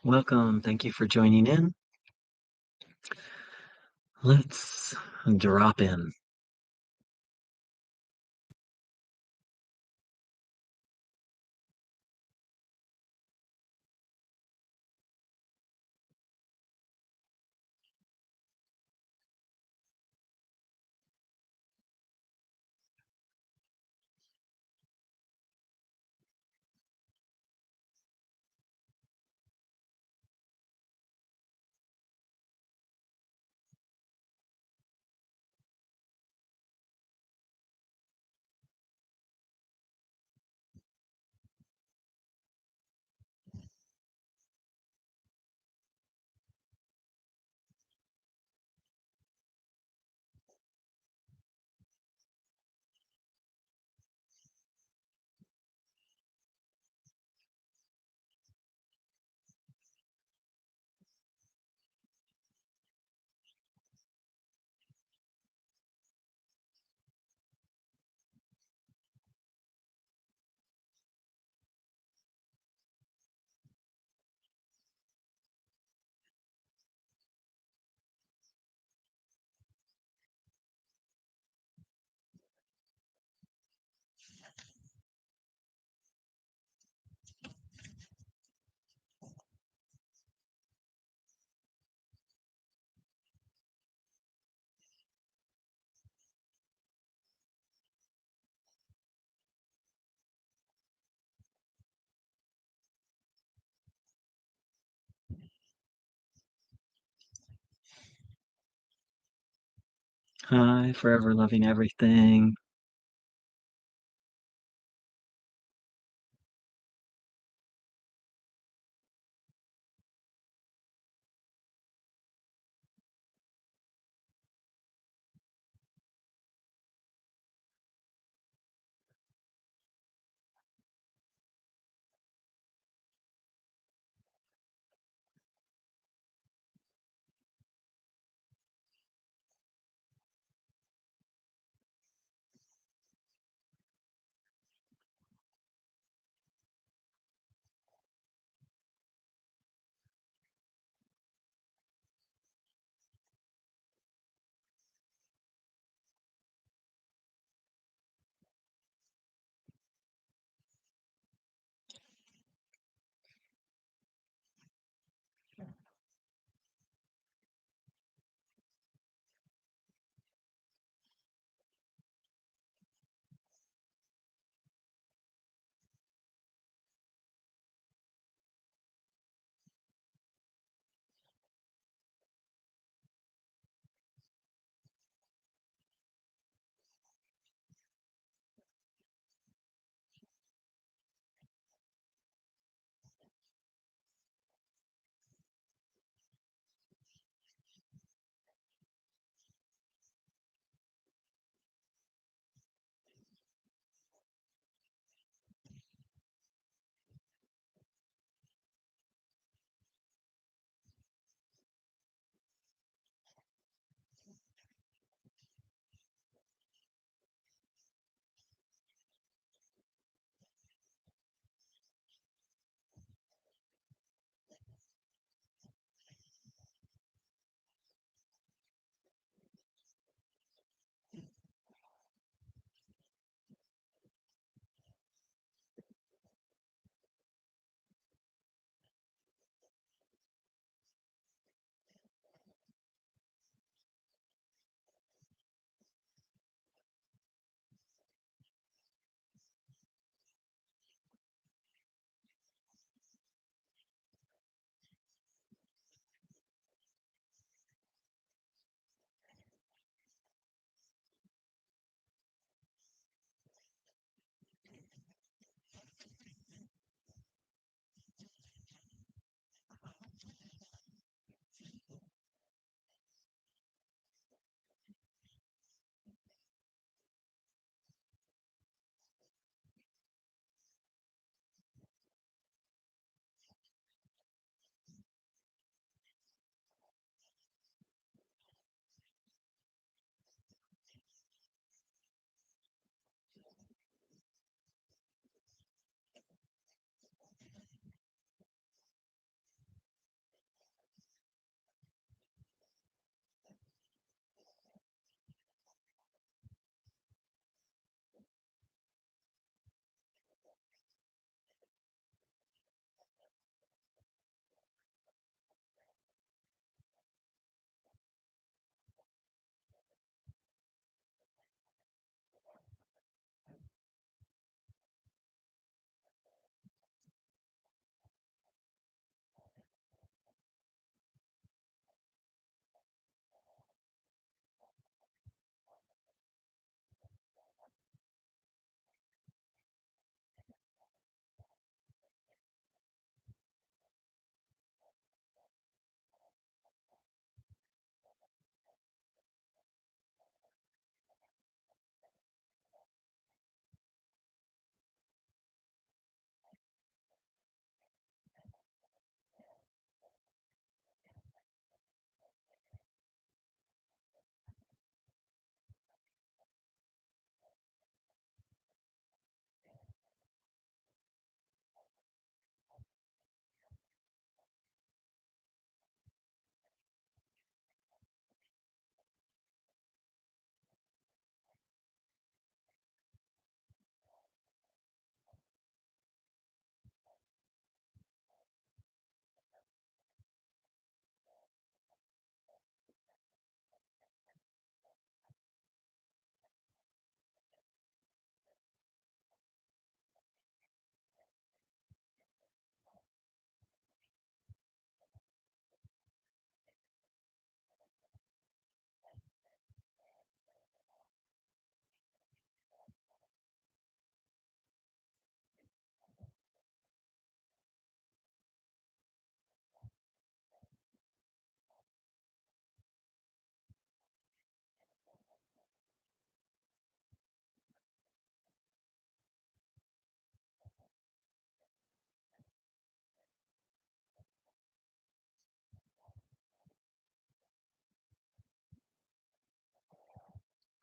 Welcome. Thank you for joining in. Let's drop in. Hi, forever loving everything.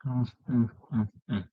Mm, mm, mm, mm.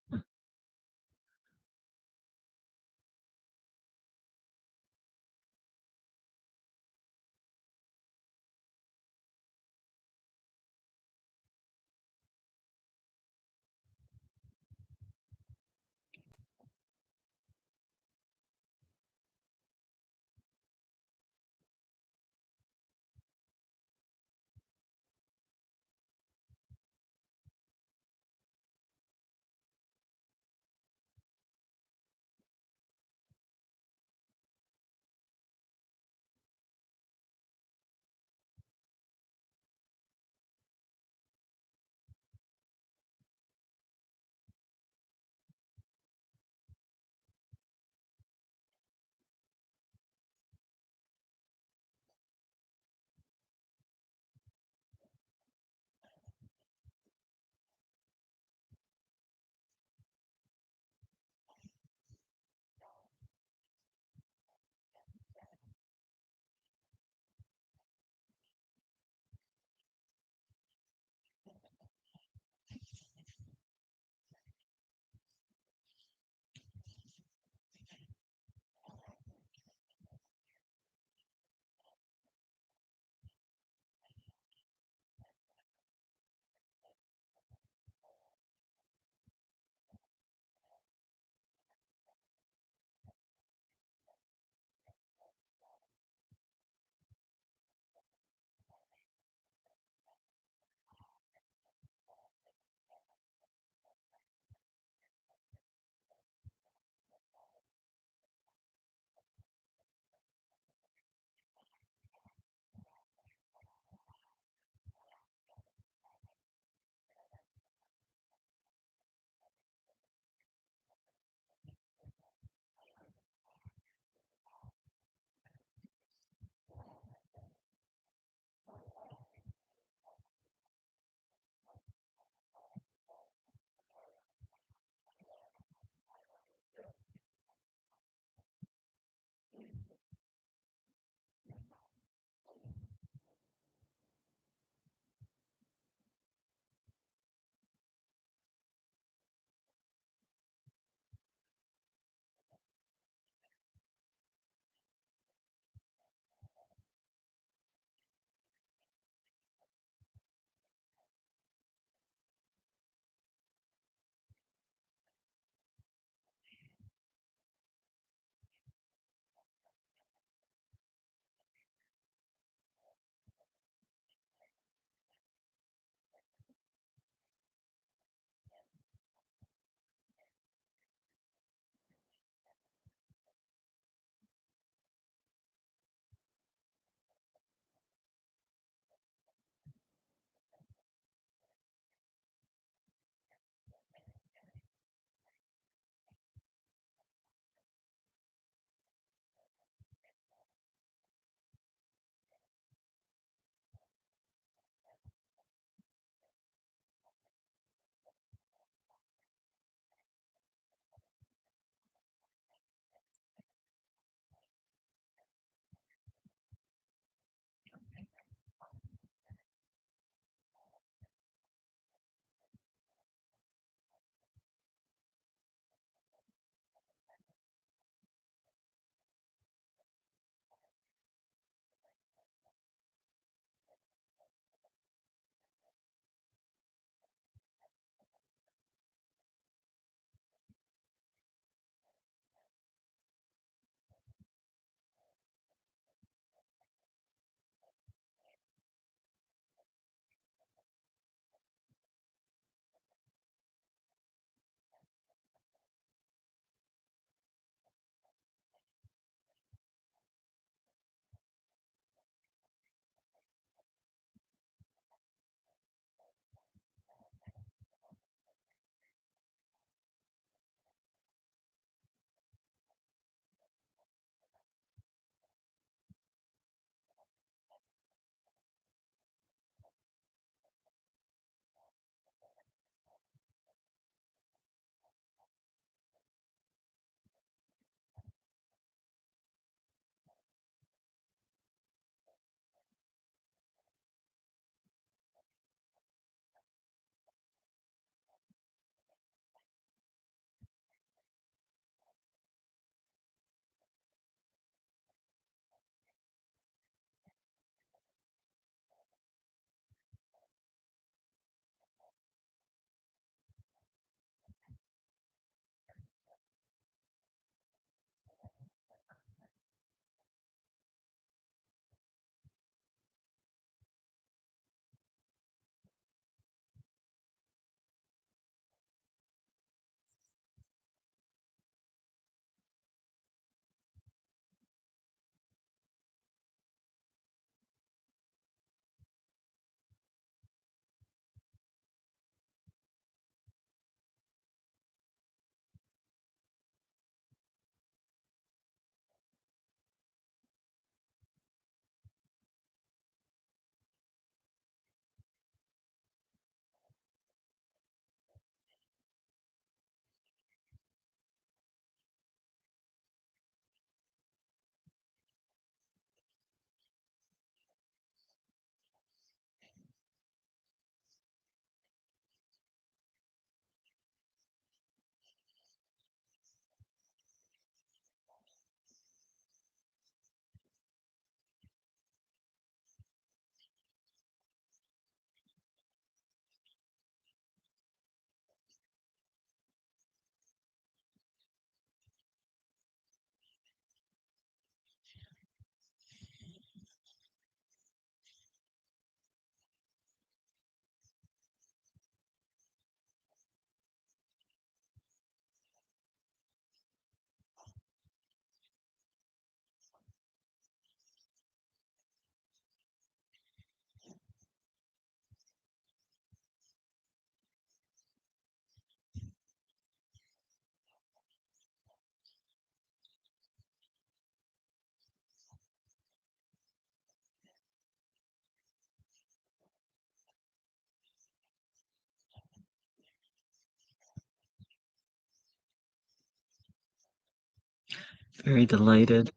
Very delighted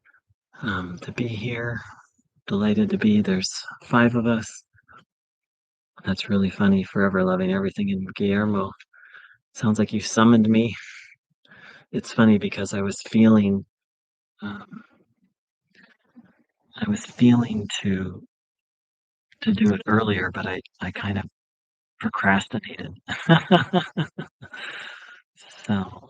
to be here. Delighted to be. There's five of us. That's really funny. Forever loving everything. And Guillermo, sounds like you summoned me. It's funny because um, I was feeling to do it earlier, but I kind of procrastinated. so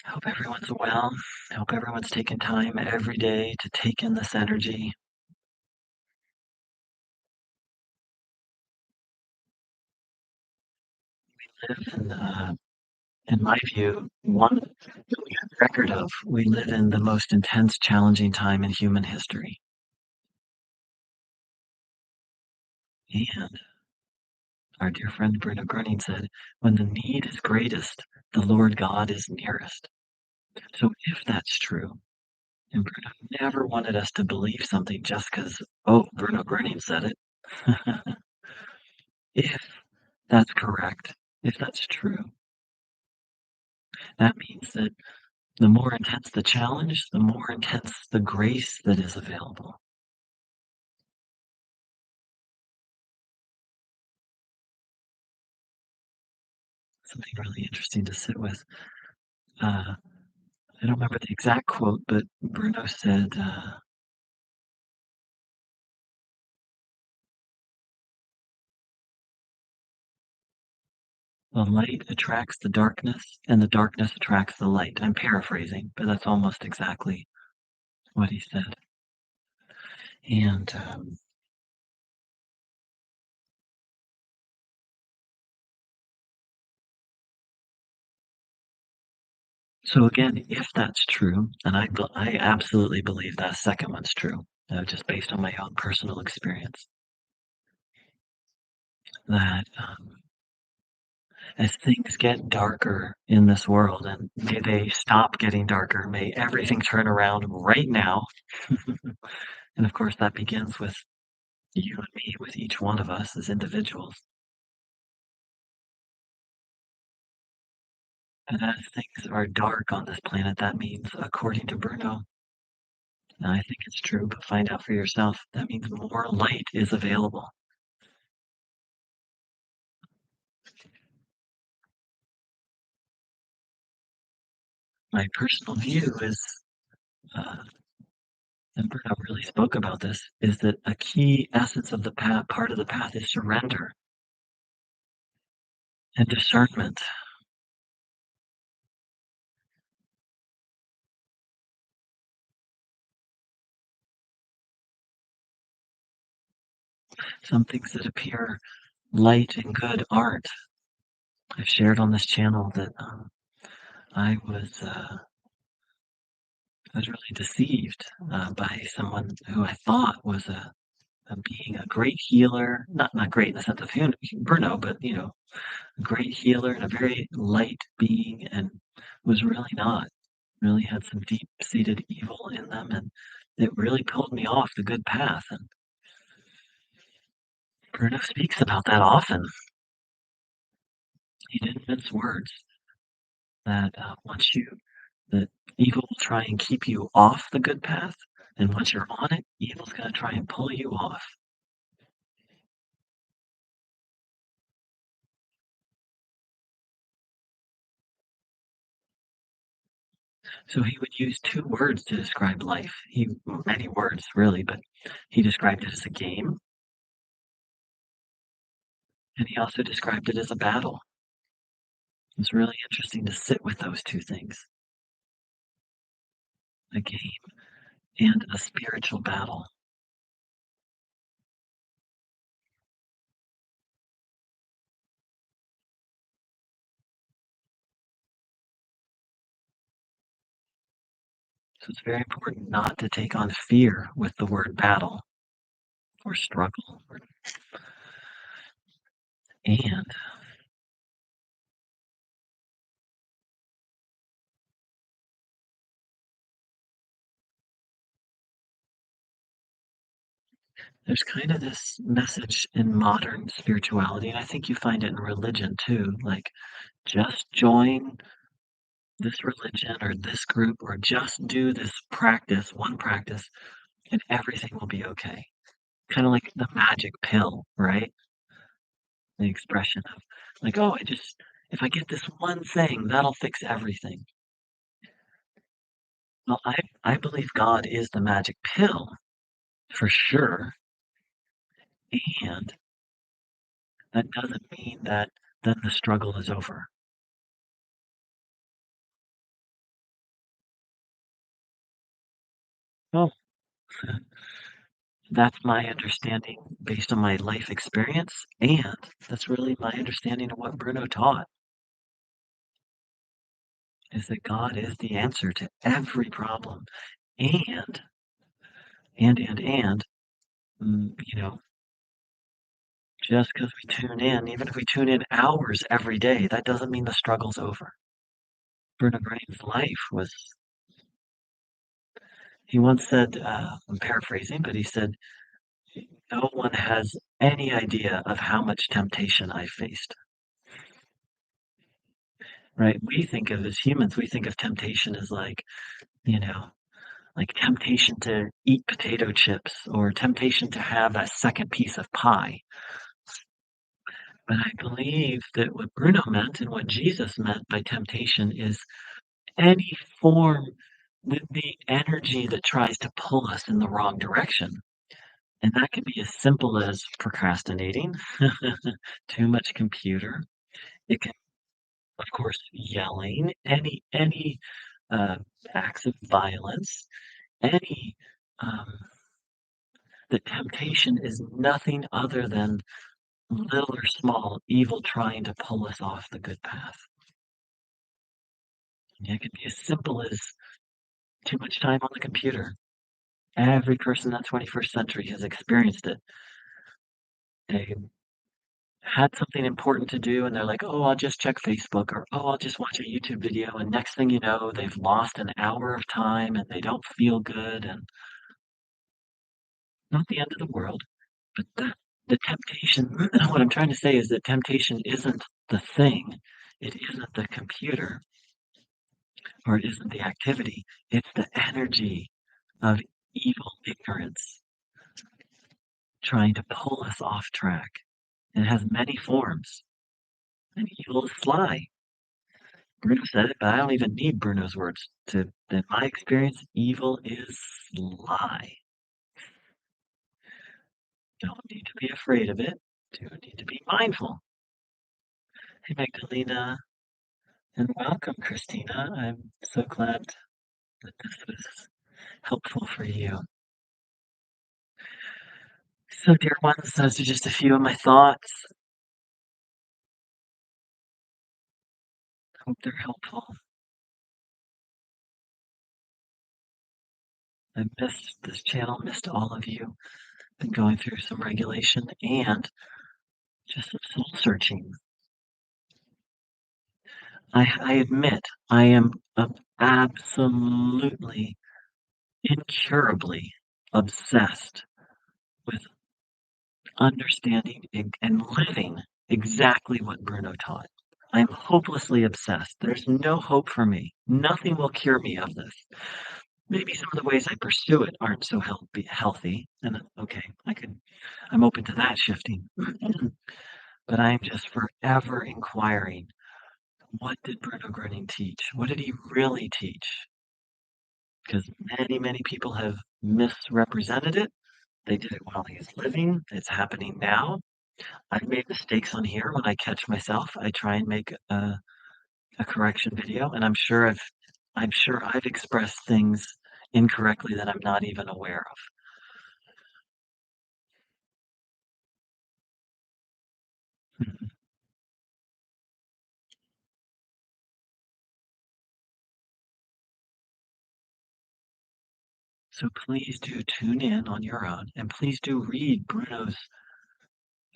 hope everyone's well. Hope everyone's taking time every day to take in this energy. Live in my view, one record of we live in the most intense, challenging time in human history. And our dear friend Bruno Groening said, when the need is greatest, the Lord God is nearest. So if that's true, and Bruno never wanted us to believe something just because, oh, Bruno Groening said it. If that's correct, if that's true, that means that the more intense the challenge, the more intense the grace that is available. Something really interesting to sit with. Uh, I don't remember the exact quote, but Bruno said, "The light attracts the darkness, and the darkness attracts the light." I'm paraphrasing, but that's almost exactly what he said. And so again, if that's true, and I absolutely believe that second one's true, just based on my own personal experience, that as things get darker in this world, and may they stop getting darker, may everything turn around right now. And of course, that begins with you and me, with each one of us as individuals. And as things are dark on this planet, that means, according to Bruno, and I think it's true, but find out for yourself, that means more light is available. My personal view is, uh, and Bruno really spoke about this, is that a key essence of the path, part of the path is surrender and discernment. Some things that appear light and good aren't. I've shared on this channel that I was uh, I was really deceived by someone who I thought was being a great healer, not great in the sense of him, Bruno, but a great healer and a very light being, and was really not. Really had some deep-seated evil in them, and it really pulled me off the good path. And Bruno speaks about that often. He didn't mince words. That that evil will try and keep you off the good path, and once you're on it, evil's going to try and pull you off. So he would use two words to describe life. Many words really, but he described it as a game, and he also described it as a battle. It's really interesting to sit with those two things, a game and a spiritual battle. So it's very important not to take on fear with the word battle or struggle. And there's kind of this message in modern spirituality, and I think you find it in religion too, like just join this religion or this group or just do this practice, one practice, and everything will be okay. Kind of like the magic pill, right? The expression of like, oh, if I get this one thing, that'll fix everything. Well, I believe God is the magic pill for sure. And that doesn't mean that then the struggle is over. Well, that's my understanding based on my life experience. And that's really my understanding of what Bruno taught is that God is the answer to every problem. And, and, just because we tune in, even if we tune in hours every day, that doesn't mean the struggle's over. Bruno Groening's life was, he once said, I'm paraphrasing, but he said, no one has any idea of how much temptation I faced, right? We think of, as humans, we think of temptation as you know, like temptation to eat potato chips or temptation to have a second piece of pie. But I believe that what Bruno meant and what Jesus meant by temptation is any form with the energy that tries to pull us in the wrong direction. And that can be as simple as procrastinating, too much computer. It can, of course, yelling, any uh, acts of violence, any um, the temptation is nothing other than little or small evil trying to pull us off the good path. And it can be as simple as too much time on the computer. Every person in the 21st century has experienced it. They had something important to do and they're like, oh, I'll just check Facebook or oh, I'll just watch a YouTube video. And next thing you know, they've lost an hour of time and they don't feel good. And not the end of the world, but the temptation, what I'm trying to say is that temptation isn't the thing, it isn't the computer or it isn't the activity, it's the energy of evil ignorance trying to pull us off track. And it has many forms, and evil is sly. Bruno said it, but I don't even need Bruno's words to, in my experience, evil is sly. Don't need to be afraid of it. Do need to be mindful. Hey, Magdalena, and welcome, Christina. I'm so glad that this was helpful for you. So, dear ones, those are just a few of my thoughts. Hope they're helpful. I missed this channel, missed all of you. Been going through some regulation and just some soul searching. I admit I am absolutely, incurably obsessed with understanding and living exactly what Bruno taught. I'm hopelessly obsessed. There's no hope for me. Nothing will cure me of this. Maybe some of the ways I pursue it aren't so healthy. And okay, I'm open to that shifting. But I'm just forever inquiring, what did Bruno Groening teach? What did he really teach? Because many people have misrepresented it. They did it while he was living. It's happening now. I've made mistakes on here. When I catch myself, I try and make a correction video, and I'm sure I've expressed things incorrectly that I'm not even aware of. Mhm. So please do tune in on your own, and please do read Bruno's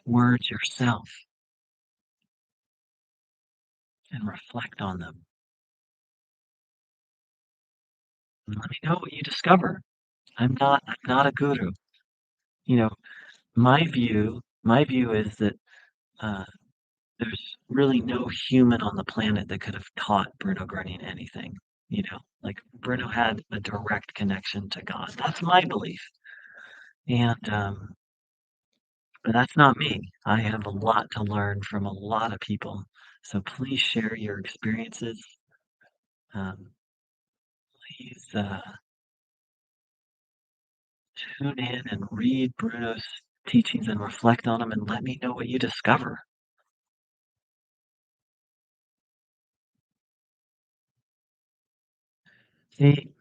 words yourself and reflect on them. And let me know what you discover. I'm not a guru. You know, my view is that uh, There's really no human on the planet that could have taught Bruno Groening anything, Like, Bruno had a direct connection to God. That's my belief, and, but that's not me. I have a lot to learn from a lot of people, so please share your experiences. Um, please, tune in and read Bruno's teachings and reflect on them and let me know what you discover. See,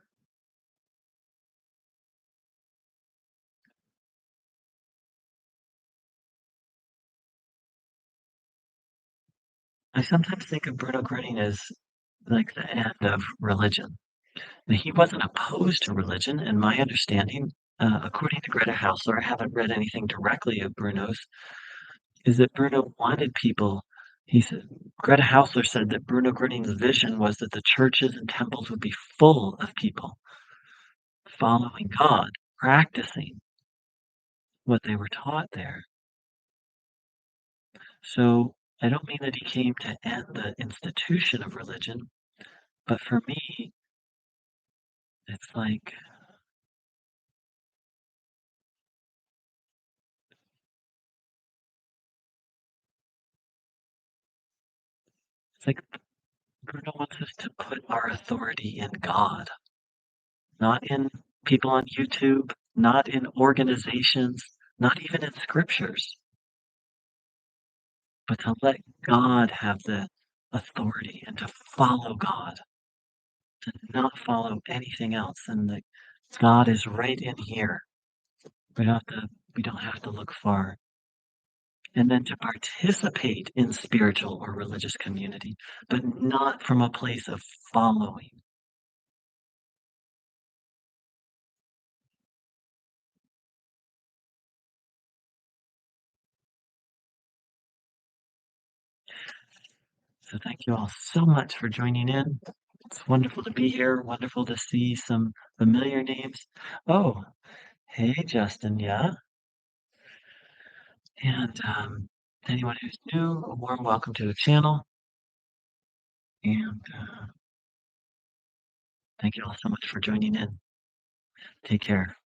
I sometimes think of Bruno Groening as like the end of religion. Now, he wasn't opposed to religion, in my understanding. According to Greta Hausler, I haven't read anything directly of Bruno's, is that Bruno wanted people. He said, Greta Hausler said that Bruno Groening's vision was that the churches and temples would be full of people following God, practicing what they were taught there. So I don't mean that he came to end the institution of religion, but for me, it's like Bruno wants us to put our authority in God, not in people on YouTube, not in organizations, not even in scriptures, but to let God have the authority and to follow God, to not follow anything else. And that God is right in here. We don't have to look far. And then to participate in spiritual or religious community, but not from a place of following. So thank you all so much for joining in. It's wonderful to be here. Wonderful to see some familiar names. Oh, hey, Justin. Yeah. And anyone who's new, a warm welcome to the channel. And thank you all so much for joining in. Take care.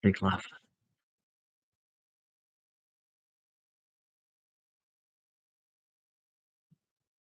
Take love.